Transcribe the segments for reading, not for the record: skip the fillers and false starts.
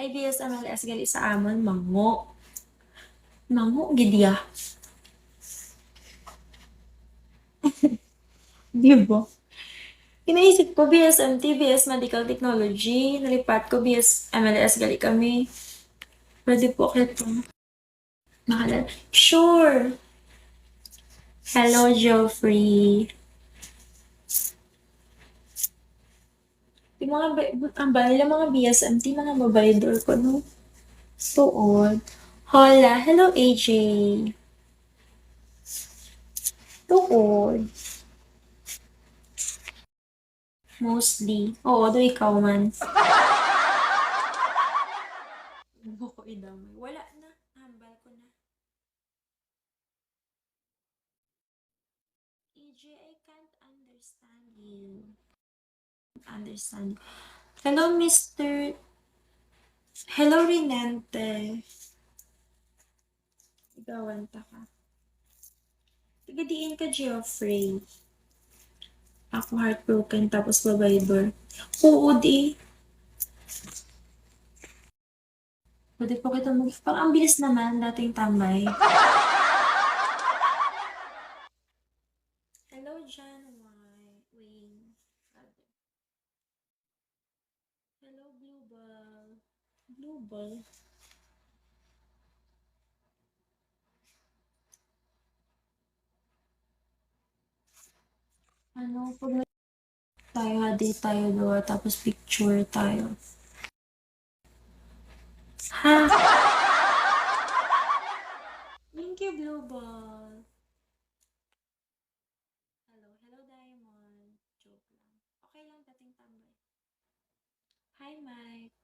IBS MLS gali sa amon mango. Mango gidya. Di ba? Kinaisip ko BSMT, BS Medical Technology. Nalipat ko BS MLS gali kami. Pwede po kito. Mahalal. Sure. Hello, Geoffrey. Yung mga, ang balila mga BSMT, mga babaydor ko, no? Tuod. Hola. Hello, AJ. Tuod. Mostly. Oo, do ikaw man. Huwag ko idamay. Wala na. Hambal ko na. AJ, I can't understand you. Understand. Hello, Mr. Hello, Rinante. Igawan ta ka. Tigadiin ka, Geoffrey. Ako heartbroken tapos babaybor. Oo, di. Pwede po kita mag... Pang ang bilis naman, dating tambay. Hello, John Wayne. Hello, Blue Ball. Blue Ball. Ano, pag tayo, hadi tayo doon, tapos picture tayo. Ha? Thank you, Blue Ball. Hello, Diamond. Joke lang. Okay lang, dating tambay. Hi, Mike.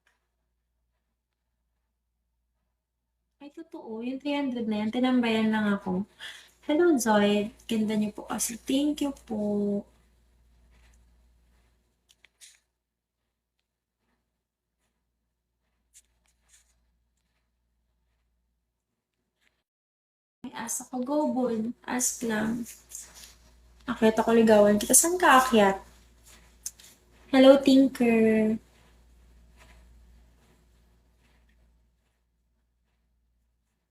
Ay, totoo. Yung 300 na yan, tinambayan lang ako. Hello, Zoid. Ganda niyo po kasi. Thank you po. May asa ko, go, Bun. Ask lang. Akyat ako ligawan kita. Saan ka akyat? Hello, Tinker.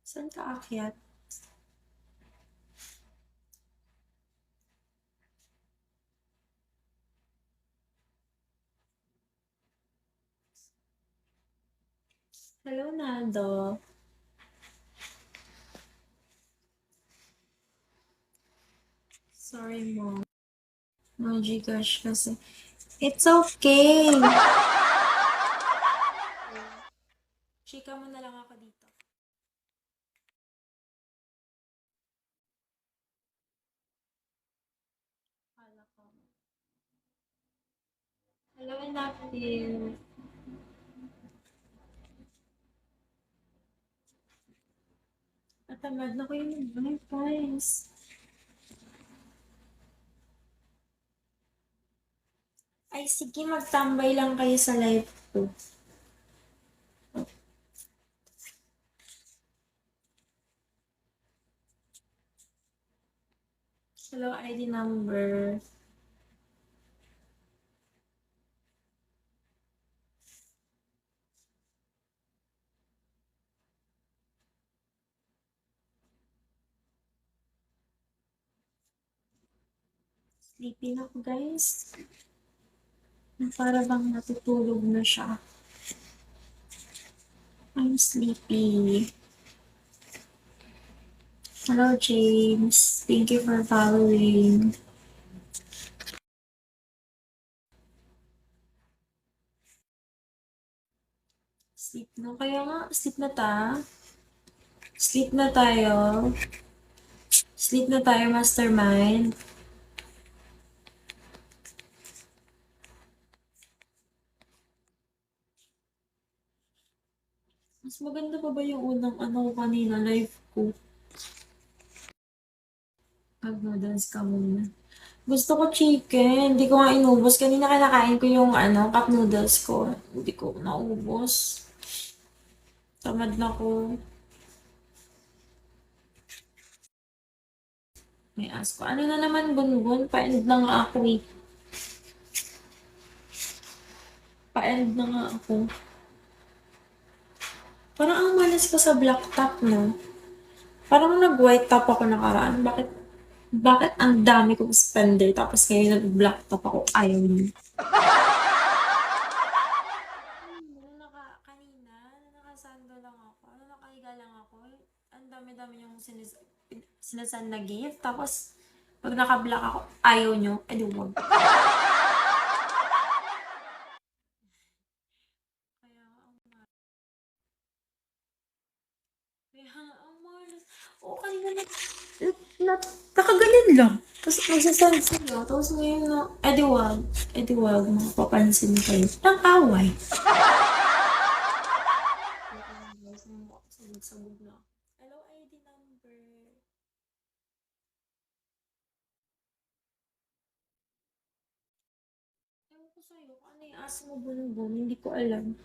Saan ka akyat? Hello, Naldo. Sorry, mo. No, Gcash kasi. It's okay. Chika mo na lang ako dito. Kala ko. Hello, Inactive. Natamad na ko yung guys. Ay, sige, magtambay lang kayo sa live ko. Hello, ID number. Sleepy na ako, guys. Para bang natutulog na siya. I'm sleepy. Hello, James. Thank you for following. Sleep na. Kaya nga, sleep na ta. Sleep na tayo. Sleep na tayo, mastermind. Mas maganda pa ba yung unang ano ko kanina, live ko? Mag-noodles ka muna. Gusto ko chicken. Hindi ko nga inubos. Kanina kinakain ko yung ano, cup noodles ko. Hindi ko naubos. Tamad na ko. May ask ko. Ano na naman, bunbun? Pa-end na nga ako eh. Pa-end na nga ako. Parang ang malas ko sa black top, no? Parang nag-white top ako nakaraan. Bakit ang dami kong spender tapos ngayon nag-black top ako? Ayaw niyo. Kanina, nakasando lang ako, nakahiga lang ako, ang dami-dami yung sinasan na gift, tapos pag naka-black ako, ayaw nyo, edi wag. Kaya ang malas. Oo, kanina na, nakagalit lang. Tapos nagsasend sila, tapos ngayon na, edi wag, makapapansin kayo. Ang away. Guys, sabog na. Hello, ID number. Ewan ko sa'yo, kung ano yung ask mo bunbun, hindi ko alam.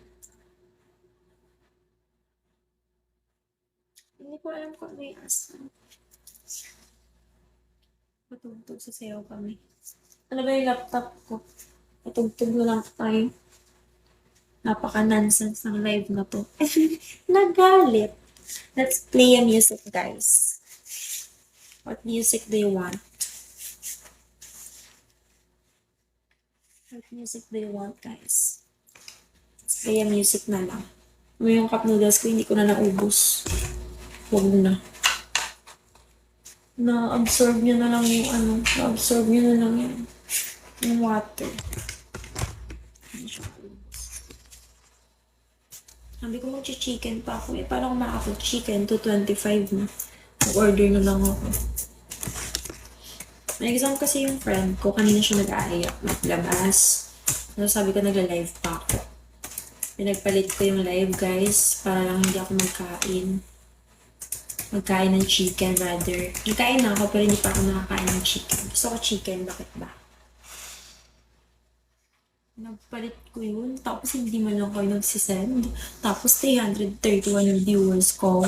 Hindi ko alam kung ano yung ask mo. Patugtog sa sayaw kami. Ano ba yung laptop ko? Patugtog na lang tayo. Napaka-nonsense ng live na to. Nagalit. Let's play a music, guys. What music do you want? What music do you want, guys? Let's play a music na lang. Yung cup noodles ko, hindi ko na naubos. Huwag na. Na-absorb nyo na lang yung ano. Na-absorb nyo na lang yung water. Hindi siya ubos. Sabi ko mag-chicken pa ako eh. Paano ko makakapag-chicken? 225 na. Mag-order na lang ako. May exam kasi yung friend ko. Kanina siya nag-aayak. Naglabas. So, sabi ko nagla-live pa ako. Pinagpalit ko yung live, guys. Para lang hindi ako magkain. Magkain ng chicken, rather. Nagkain na ako, pero hindi pa ako nakakain ng chicken. Gusto ko chicken, bakit ba? Nagpalit ko yun, tapos hindi man lang kayo nagsisend. Tapos 331 yung viewers ko.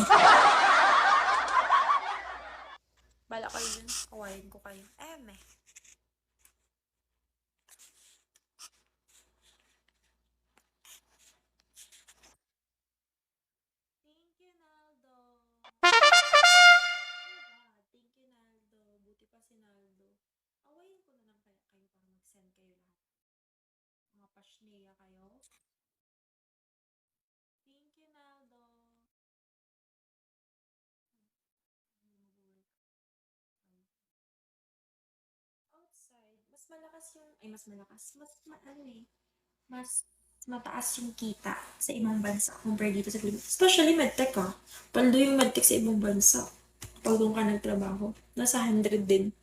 Bala kayo yun, kawain ko kayo. Meh. Thank you, Naldo. Thank you, Naldo. Buti pa si Naldo. Awayin ko na lang kaya kayo para mag-send kayo lahat. Mga pasneya kayo. Thank you, Naldo. Outside, mas malakas yung, ay mas malakas, ano eh, mas mataas yung kita sa ibang bansa compare dito sa Pilipinas. Especially medtech ah. Paldo yung medtech sa ibang bansa. Pag doon ka nagtrabaho, nasa 100 din.